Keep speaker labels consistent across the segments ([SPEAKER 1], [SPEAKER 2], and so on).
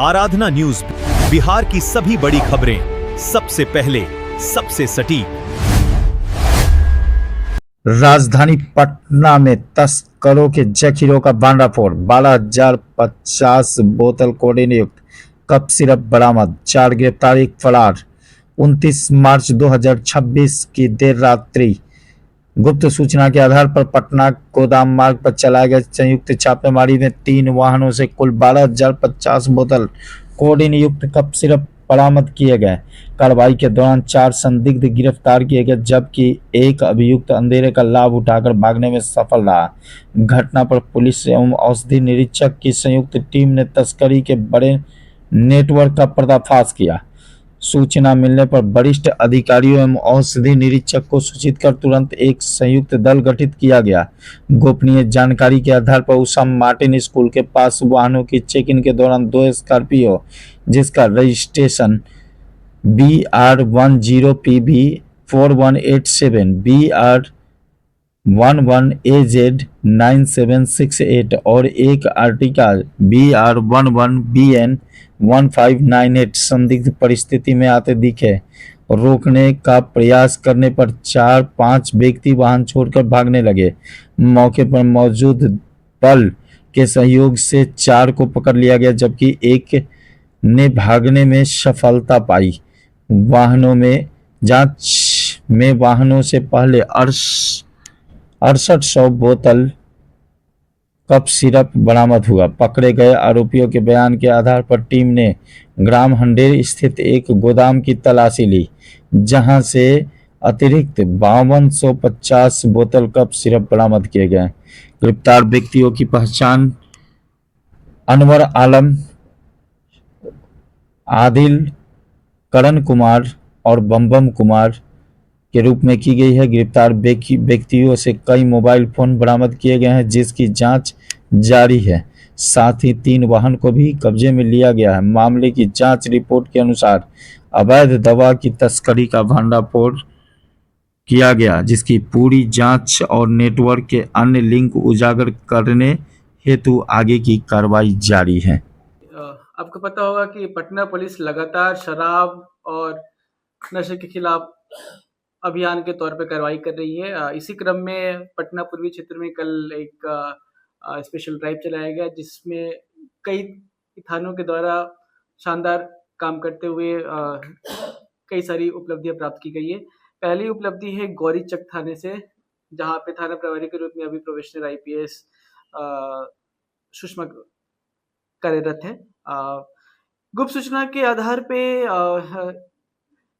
[SPEAKER 1] आराधना news, Bihar की सभी बड़ी खबरें सबसे पहले, सबसे सटीक।
[SPEAKER 2] राजधानी पटना में तस्करों के जखीरों का भांडाफोड़, 12,050 बोतल कोडेन युक्त कप सिरप बरामद, 4 गिरफ्तार, 1 फरार। 29 मार्च 2026 की देर रात्रि गुप्त सूचना के आधार पर पटना गोदाम मार्ग पर चलाए गए संयुक्त छापेमारी में 3 वाहनों से कुल 12,050 बोतल कोडेन युक्त कप सिरप बरामद किए गए। कार्रवाई के दौरान 4 संदिग्ध गिरफ्तार किए गए, जबकि एक अभियुक्त अंधेरे का लाभ उठाकर भागने में सफल रहा। घटना पर पुलिस एवं औषधि निरीक्षक की संयुक्त टीम ने तस्करी के बड़े नेटवर्क का पर्दाफाश किया। सूचना मिलने पर वरिष्ठ अधिकारियों एवं औषधि निरीक्षक को सूचित कर तुरंत एक संयुक्त दल गठित किया गया। गोपनीय जानकारी के आधार पर उषा मार्टिन स्कूल के पास वाहनों की चेकिंग के दौरान 2 स्कॉर्पियो, जिसका रजिस्ट्रेशन BR10PB 4187, BR11AZ 9768 और एक आर्टिका BR11BN 1598 संदिग्ध परिस्थिति में आते दिखे। रोकने का प्रयास करने पर 4-5 व्यक्ति वाहन छोड़कर भागने लगे। मौके पर मौजूद बल के सहयोग से 4 को पकड़ लिया गया, जबकि एक ने भागने में सफलता पाई। जांच में वाहनों से पहले 6800 बोतल कप सिरप बरामद हुआ। पकड़े गए आरोपियों के बयान के आधार पर टीम ने ग्राम हंडेर स्थित एक गोदाम की तलाशी ली, जहां से अतिरिक्त 5250 बोतल कप सिरप बरामद किए गए। गिरफ्तार व्यक्तियों की पहचान अनवर आलम, आदिल, करण कुमार और बम कुमार के रूप में की गई है। गिरफ्तार व्यक्तियों से कई मोबाइल फोन बरामद किए गए हैं, जिसकी जांच जारी है। साथ ही 3 वाहन को भी कब्जे में लिया गया है। मामले की जांच रिपोर्ट के अनुसार अवैध दवा की तस्करी का भंडाफोड़ किया गया, जिसकी पूरी जांच और नेटवर्क के अन्य लिंक उजागर करने हेतु आगे की कार्रवाई जारी है।
[SPEAKER 3] आपको पता होगा कि पटना पुलिस लगातार शराब और नशे के खिलाफ अभियान के तौर पे कार्रवाई कर रही है। इसी क्रम में पटना पूर्वी क्षेत्र में कल एक स्पेशल ड्राइव चलाया गया, जिसमें कई थानों के द्वारा शानदार काम करते हुए कई सारी उपलब्धियां प्राप्त की गई है। पहली उपलब्धि है गौरीचक थाने से, जहां पे थाना प्रभारी के रूप में अभी प्रोबेशनर IPS सुषमा कार्यरत है। गुप्त सूचना के आधार पे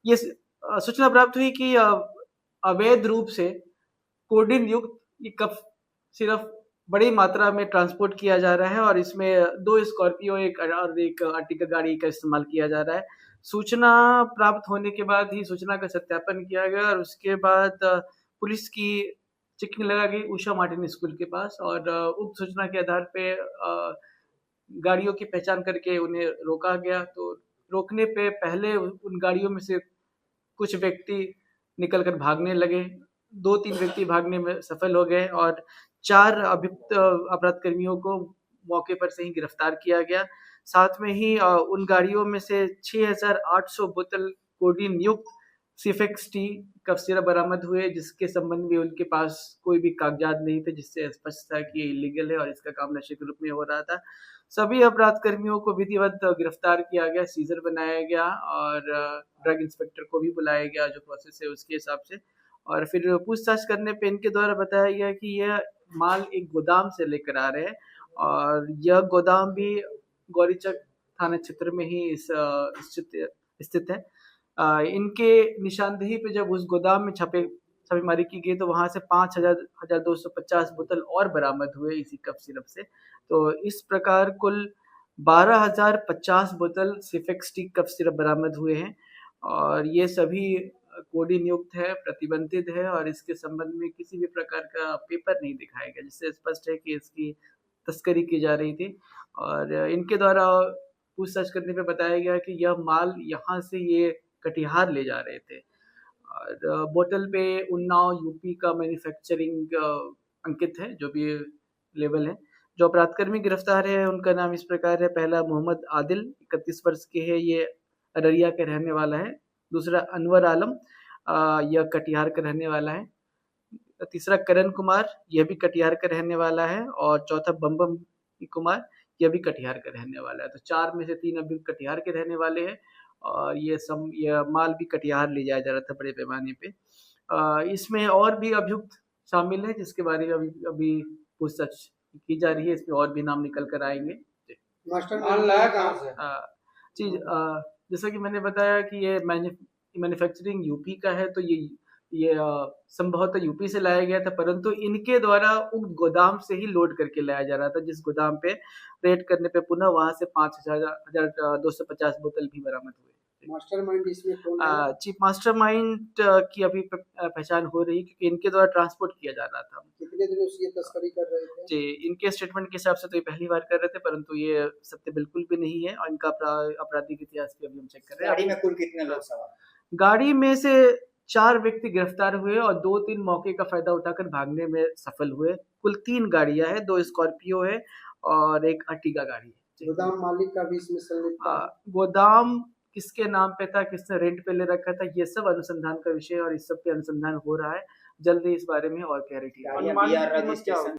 [SPEAKER 3] ये सूचना प्राप्त हुई कि अवैध रूप से कोडेन युक्त ये कफ सिर्फ बड़ी मात्रा में ट्रांसपोर्ट किया जा रहा है और इसमें 2 स्कॉर्पियो एक अर्टिगा गाड़ी का इस्तेमाल किया जा रहा है। सूचना प्राप्त होने के बाद ही सूचना का सत्यापन किया गया और उसके बाद पुलिस की चेकिंग लगा गई उषा मार्टिन स्कूल के पास और उक्त सूचना के आधार पे गाड़ियों की पहचान करके उन्हें रोका गया। तो रोकने पे पहले उन गाड़ियों में से कुछ व्यक्ति निकलकर भागने लगे, 2-3 व्यक्ति भागने में सफल हो गए और 4 अभियुक्त अपराध कर्मियों को मौके पर से ही गिरफ्तार किया गया। साथ में ही उन गाड़ियों में से 6,800 बोतल कोडीन युक्त सिफेक्स टी कफ सिरप बरामद हुए, जिसके संबंध में उनके पास कोई भी कागजात नहीं थे, जिससे स्पष्ट था कि ये इलीगल है और इसका काम नशे के रूप में हो रहा था। सभी अपराध कर्मियों को विधिवत गिरफ्तार किया गया, सीजर बनाया गया और ड्रग इंस्पेक्टर को भी बुलाया गया, जो प्रोसेस है उसके हिसाब से। और फिर पूछताछ करने पे इनके द्वारा बताया गया कि यह माल एक गोदाम से लेकर आ रहे हैं और यह गोदाम भी गौरीचक थाना क्षेत्र में ही स्थित है। इनके निशानदेही पे जब उस गोदाम में छापेमारी की गई तो वहां से 5,250 बोतल और बरामद हुए इसी कफ सिरप से। तो इस प्रकार कुल 12,050 बोतल सिफेक्स टी कफ सिरप बरामद हुए हैं और ये सभी कोडीन युक्त है, प्रतिबंधित है और इसके संबंध में किसी भी प्रकार का पेपर नहीं दिखाया गया, जिससे स्पष्ट है कि इसकी तस्करी की जा रही थी। और इनके द्वारा पूछताछ करने पे बताया गया कि यह माल यहाँ से ये कटिहार ले जा रहे थे और बोतल पे उन्नाव UP का मैन्युफैक्चरिंग अंकित है, जो भी लेवल है, जो अपराधकर्मी गिरफ्तार है उनका नाम इस प्रकार है। पहला मोहम्मद आदिल 31 वर्ष के है, ये अररिया के रहने वाला है। दूसरा अनवर आलम, यह कटिहार का रहने वाला है। तीसरा करण कुमार, यह भी कटिहार का रहने वाला है। और चौथा बम कुमार, यह भी कटिहार का रहने वाला है। तो 4 में से 3 अभी कटिहार के रहने वाले हैं और ये माल भी कटिहार ले जाया जा रहा था बड़े पैमाने पे। इसमें और भी अभियुक्त शामिल है जिसके बारे में अभी पूछताछ की जा रही है। इसमें और भी नाम निकल कर आएंगे।
[SPEAKER 4] मास्टरमाइंड लाया कहाँ से?
[SPEAKER 3] जी, जैसा कि मैंने बताया कि ये मैन्युफैक्चरिंग यूपी का है, तो ये संभवतः यूपी से लाया गया था, परंतु इनके द्वारा उक्त गोदाम से ही लोड करके लाया जा रहा था, जिस गोदाम पे रेड करने पे पुनः वहां से 5,250 बोतल भी बरामद हुए।
[SPEAKER 4] मास्टरमाइंड इसमें कौन है?
[SPEAKER 3] चीफ मास्टरमाइंड की अभी पहचान हो रही है क्योंकि इनके द्वारा ट्रांसपोर्ट किया जा रहा था।
[SPEAKER 4] कितने दिनों से ये तस्करी कर रहे थे?
[SPEAKER 3] जी, इनके स्टेटमेंट के हिसाब से तो ये पहली बार कर रहे थे, परंतु ये सत्य बिल्कुल भी नहीं है और इनका आपराधिक इतिहास भी अभी हम चेक कर रहे हैं।
[SPEAKER 5] गाड़ी में कुल कितने लोग सवार?
[SPEAKER 3] गाड़ी में से 4 व्यक्ति गिरफ्तार हुए और 2-3 मौके का फायदा उठाकर भागने में सफल हुए। कुल 3 गाड़ियां हैं, 2 स्कॉर्पियो है और एक अर्टिगा गाड़ी है।
[SPEAKER 4] गोदाम मालिक का भी इसमें संलिप्त है?
[SPEAKER 3] गोदाम किसके नाम पे था, किसने रेंट पे ले रखा था, ये सब अनुसंधान का विषय है और इस सब पे अनुसंधान हो रहा है। जल्द ही इस बारे में और क्लैरिटी
[SPEAKER 5] गाड़ियां BR रजिस्ट्रेशन